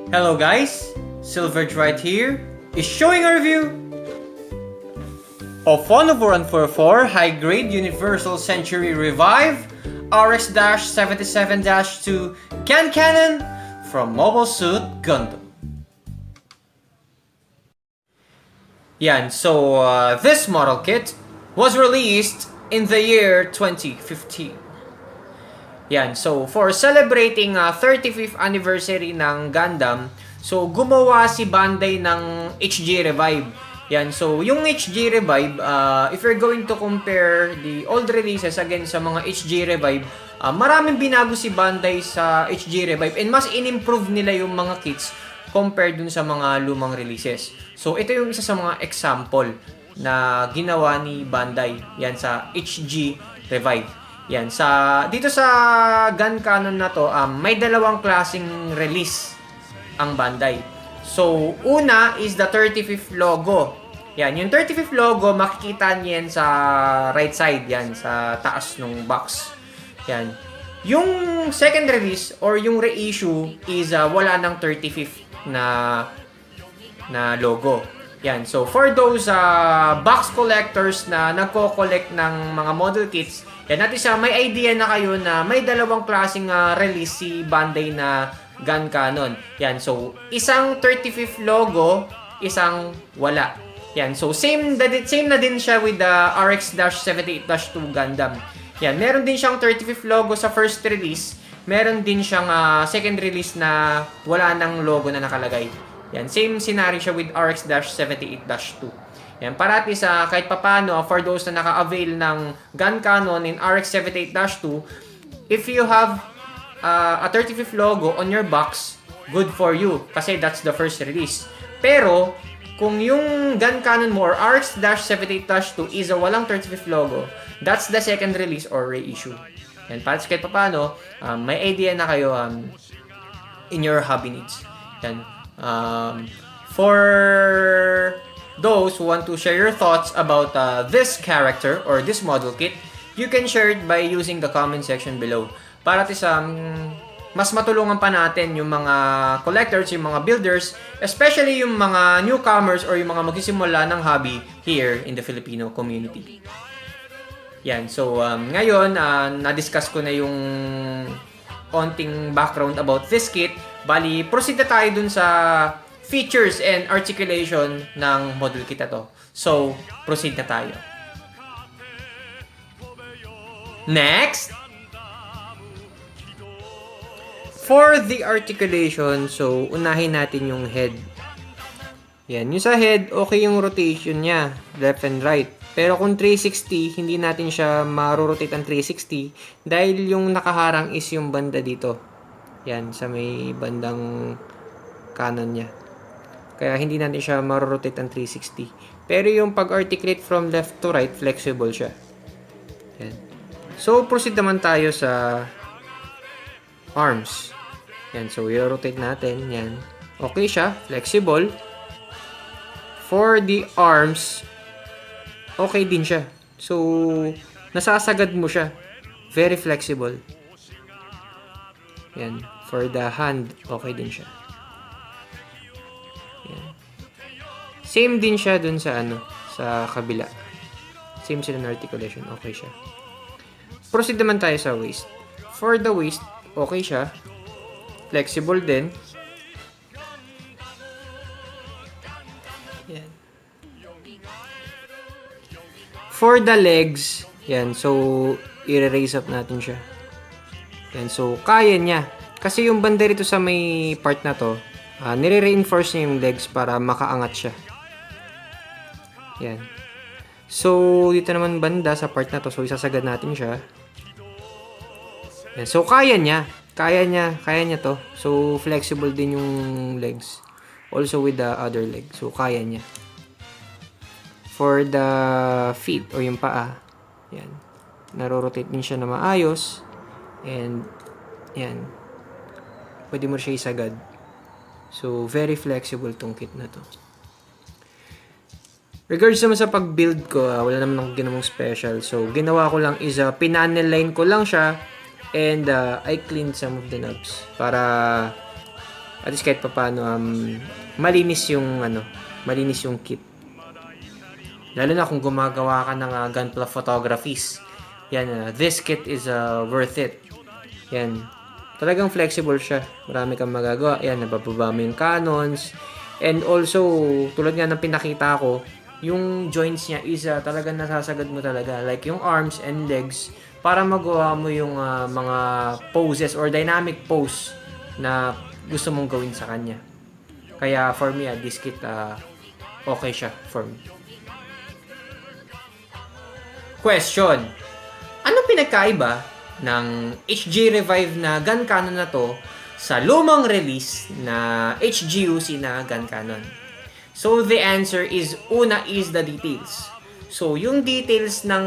Hello guys, Silverge right here is showing a review of 14144 High-Grade Universal Century Revive RX-77-2 Can Cannon from Mobile Suit Gundam. Yan, so this model kit was released in the year 2015. Yan, so for celebrating 35th anniversary ng Gundam, so gumawa si Bandai ng HG Revive. Yan, so yung HG Revive, if you're going to compare the old releases against sa mga HG Revive, maraming binago si Bandai sa HG Revive and mas in-improve nila yung mga kits compared dun sa mga lumang releases. So ito yung isa sa mga example na ginawa ni Bandai yan sa HG Revive. Yan, dito sa gun cannon na to, may dalawang klaseng release ang Bandai. So, una is the 35th logo. Yan, yung 35th logo, makikita niyan sa right side, yan, sa taas ng box. Yan. Yung second release or yung reissue is wala ng 35th na logo. Yan, so for those box collectors na nagko-collect ng mga model kits, yan, natin siya, may idea na kayo na may dalawang klaseng release si Bandai na gun cannon. Yan, so isang 35th logo, isang wala. Yan, so same na din siya with the RX-78-2 Gundam. Yan, meron din siyang 35th logo sa first release, meron din siyang second release na wala ng logo na nakalagay. Yan, same scenario siya with RX-78-2. Yan, parati sa kahit papano, for those na naka-avail ng gun cannon in RX-78-2, if you have a 35th logo on your box, good for you. Kasi that's the first release. Pero, kung yung gun cannon mo or RX-78-2 is a walang 35th logo, that's the second release or reissue. Yan, parati kahit papano, may idea na kayo in your hobby needs. Yan. For those who want to share your thoughts about this character or this model kit, you can share it by using the comment section below. Para mas matulungan pa natin yung mga collectors, yung mga builders, especially yung mga newcomers or yung mga magsisimula ng hobby here in the Filipino community. Yan, so ngayon, na-discuss ko na yung konting background about this kit. Bali, proceed na tayo dun sa features and articulation ng model kit na to. So, proceed na tayo. Next! For the articulation, so, unahin natin yung head. Yan, yung sa head, okay yung rotation niya, left and right. Pero kung 360, hindi natin siya ma-rotate ang 360 dahil yung nakaharang is yung banda dito. Yan, sa may bandang kanan niya. Kaya hindi natin siya ma-rotate ang 360. Pero yung pag-articulate from left to right, flexible siya. Yan. So, proceed naman tayo sa arms. Yan, so i-rotate natin. Yan. Okay siya, flexible. For the arms, okay din siya. So, nasasagad mo siya. Very flexible. Yan. For the hand, okay din siya. Yan. Same din siya dun sa sa kabila. Same sila ng articulation. Okay siya. Proceed naman tayo sa waist. For the waist, okay siya. Flexible din. Yan. For the legs, yan. So, i-raise up natin siya. Yan. So, kaya niya. Kasi yung banda rito sa may part na to, nire-reinforce niya yung legs para makaangat siya. Yan. So, dito naman banda sa part na to. So, isasagad natin siya. Yan. So, kaya niya. Kaya niya to. So, flexible din yung legs. Also with the other leg. So, kaya niya. For the feet o yung paa, yan. Naro-rotate din siya na maayos. And, yan. Pwede mo siya isagad. So, very flexible tong kit na to. Regards naman sa pag-build ko, wala naman akong ginawang special. So, ginawa ko lang is, pinanel line ko lang siya and I cleaned some of the knobs para At least kahit pa paano, malinis yung kit. Lalo na kung gumagawa ka ng gunpla photographies. Yan, this kit is worth it. Yan. Talagang flexible siya. Marami kang magagawa. Yan, nabababa mo yung cannons. And also, tulad nga ng pinakita ko, yung joints niya is talagang nasasagad mo talaga. Like yung arms and legs para magawa mo yung mga poses or dynamic pose na gusto mong gawin sa kanya. Kaya for me, this kit okay siya for me. Question. Ano pinagkaiba ng HG Revive na gun cannon na to sa lumang release na HGUC na gun cannon? So the answer is, una is the details. So yung details ng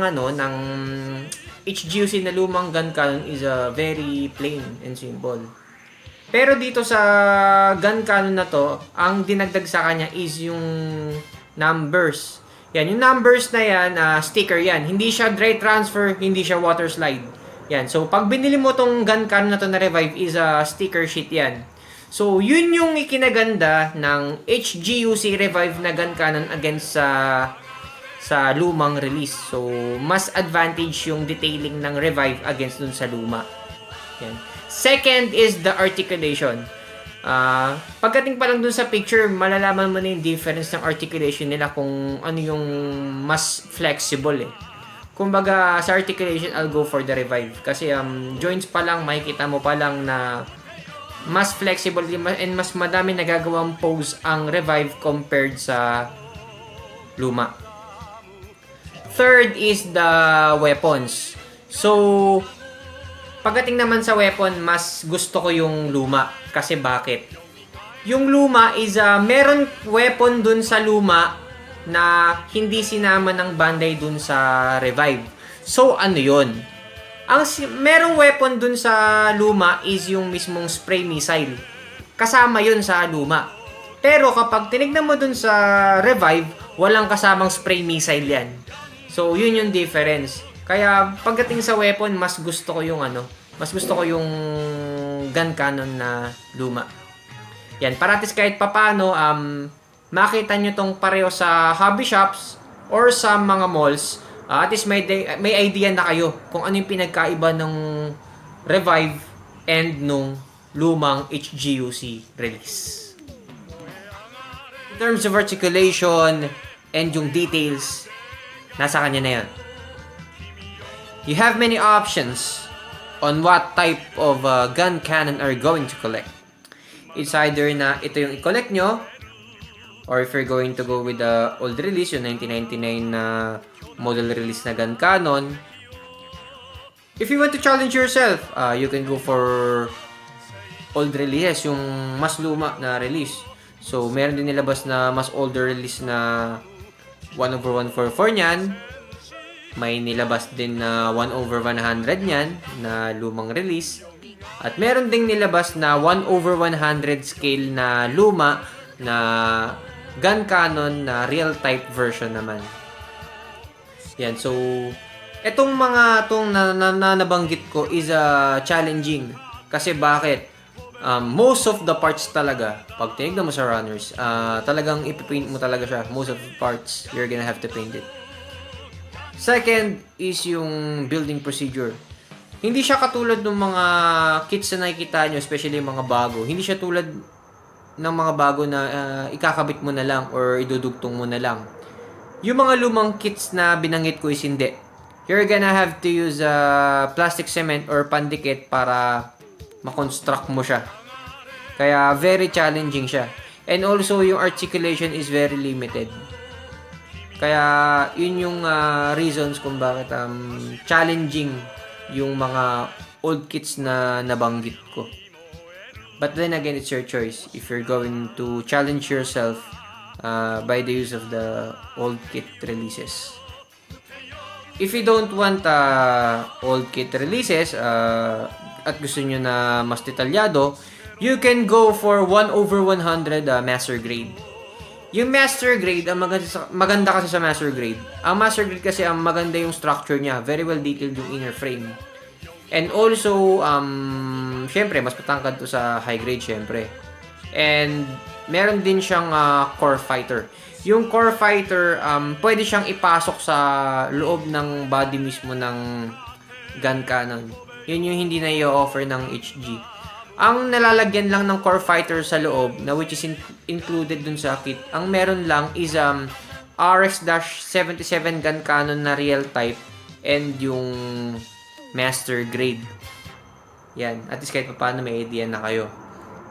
HGUC na lumang gun cannon is very plain and simple. Pero dito sa gun cannon na to, ang dinagdag sa kanya is yung numbers. Yan, yung numbers na yan, sticker yan. Hindi siya dry transfer, hindi siya water slide. Yan, so pag binili mo tong gun cannon na to na Revive is a sticker sheet yan. So, yun yung ikinaganda ng HGUC Revive na gun cannon against sa lumang release. So, mas advantage yung detailing ng Revive against dun sa luma. Yan. Second is the articulation. Pagdating pa lang dun sa picture, malalaman mo na yung difference ng articulation nila kung ano yung mas flexible eh. Kumbaga, sa articulation, I'll go for the Revive. Kasi joints pa lang, makikita mo pa lang na mas flexible and mas madami nagagawang pose ang Revive compared sa luma. Third is the weapons. So, pagdating naman sa weapon, mas gusto ko yung luma. Kasi bakit? Yung luma is, meron weapon dun sa luma na hindi sinama ng Bandai dun sa Revive. So, ano yun? Merong weapon dun sa luma is yung mismong spray missile. Kasama yun sa luma. Pero kapag tinignan mo dun sa Revive, walang kasamang spray missile yan. So, yun yung difference. Kaya, pagdating sa weapon, mas gusto ko yung gun cannon na luma. Yan, paratis kahit papano, makita nyo tong pareho sa hobby shops or sa mga malls. At least may idea na kayo kung ano yung pinagkaiba ng Revive and nung lumang HGUC release. In terms of articulation and yung details, nasa kanya na yan. You have many options on what type of gun cannon are going to collect. It's either na ito yung i-collect nyo, or if you're going to go with the old release, yung 1999 na model release na gun cannon. If you want to challenge yourself, you can go for old releases, yung mas luma na release. So, meron din nilabas na mas older release na 1/144 niyan. May nilabas din na 1/100 niyan na lumang release. At meron ding nilabas na 1/100 scale na luma na gun cannon na real type version naman. Yan, so etong mga nabanggit ko is challenging. Kasi bakit? Most of the parts talaga, pag tinignan mo sa runners, talagang ipipaint mo talaga siya. Most of the parts, you're gonna have to paint it. Second is yung building procedure. Hindi siya katulad ng mga kits na nakikita nyo, especially yung mga bago. Hindi siya tulad ng mga bago na ikakabit mo na lang or idudugtong mo na lang. Yung mga lumang kits na binanggit ko is hindi. You're gonna have to use plastic cement or pandikit para makonstruct mo siya. Kaya very challenging siya. And also yung articulation is very limited. Kaya yun yung reasons kung bakit challenging yung mga old kits na nabanggit ko. But then again, it's your choice. If you're going to challenge yourself by the use of the old kit releases. If you don't want old kit releases at gusto nyo na mas detalyado, you can go for 1/100 master grade. Yung master grade, ang maganda kasi sa master grade. Ang master grade kasi ang maganda yung structure niya. Very well detailed yung inner frame. And also, syempre, mas patangkad to sa high grade, syempre. And meron din siyang core fighter. Yung core fighter, pwede siyang ipasok sa loob ng body mismo ng gun cannon. Yun yung hindi na i-offer ng HG. Ang nalalagyan lang ng core fighter sa loob, na which is included dun sa kit, ang meron lang is RX-77 gun cannon na real type and yung master grade. Yan. At least kahit paano may idea na kayo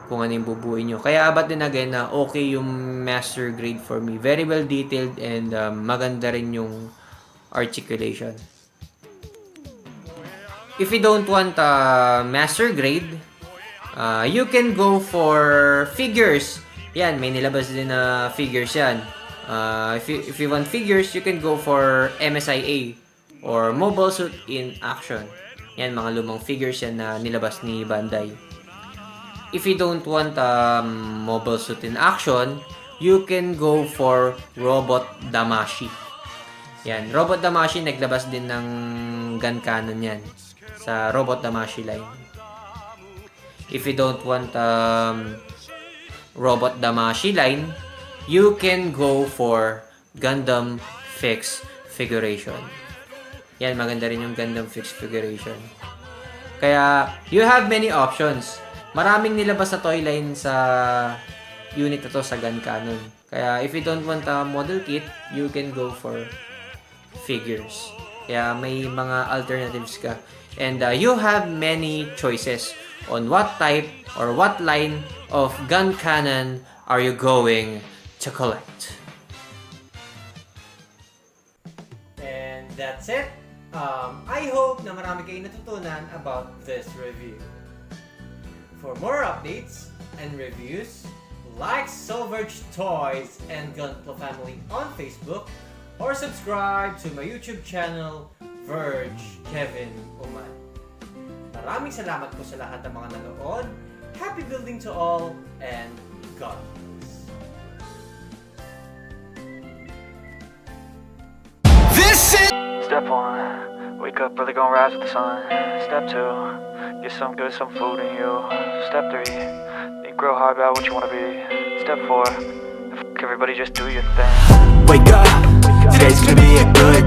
kung ano yung bubuin nyo. Kaya but then again na okay yung master grade for me. Very well detailed and maganda rin yung articulation. If you don't want master grade, you can go for figures. Yan, may nilabas din na figures yan. If you want figures, you can go for MSIA or Mobile Suit in Action. Yan, mga lumang figures yan na nilabas ni Bandai. If you don't want Mobile Suit in Action, you can go for Robot Damashi. Yan, Robot Damashi naglabas din ng gun cannon yan sa Robot Damashi line. If you don't want Robot Damashi line, you can go for Gundam Fix Figuration. Yan, maganda rin yung Gundam Fix Figuration. Kaya, you have many options. Maraming nilabas na toy line sa unit na to sa gun cannon. Kaya, if you don't want a model kit, you can go for figures. Kaya, may mga alternatives ka. And you have many choices on what type or what line of gun cannon are you going to collect. And that's it. I hope na marami kayong natutunan about this review. For more updates and reviews, like Silverge Toys and Gunpla Family on Facebook or subscribe to my YouTube channel, Verge Kevin Uman. Maraming salamat po sa lahat ng mga nanood. Happy building to all and God bless. This is Step 1, wake up early, gonna rise with the sun. Step 2, get some good, some food in you. Step 3, think real hard about what you wanna be. Step 4, everybody just do your thing. Wake up, today's gonna be a good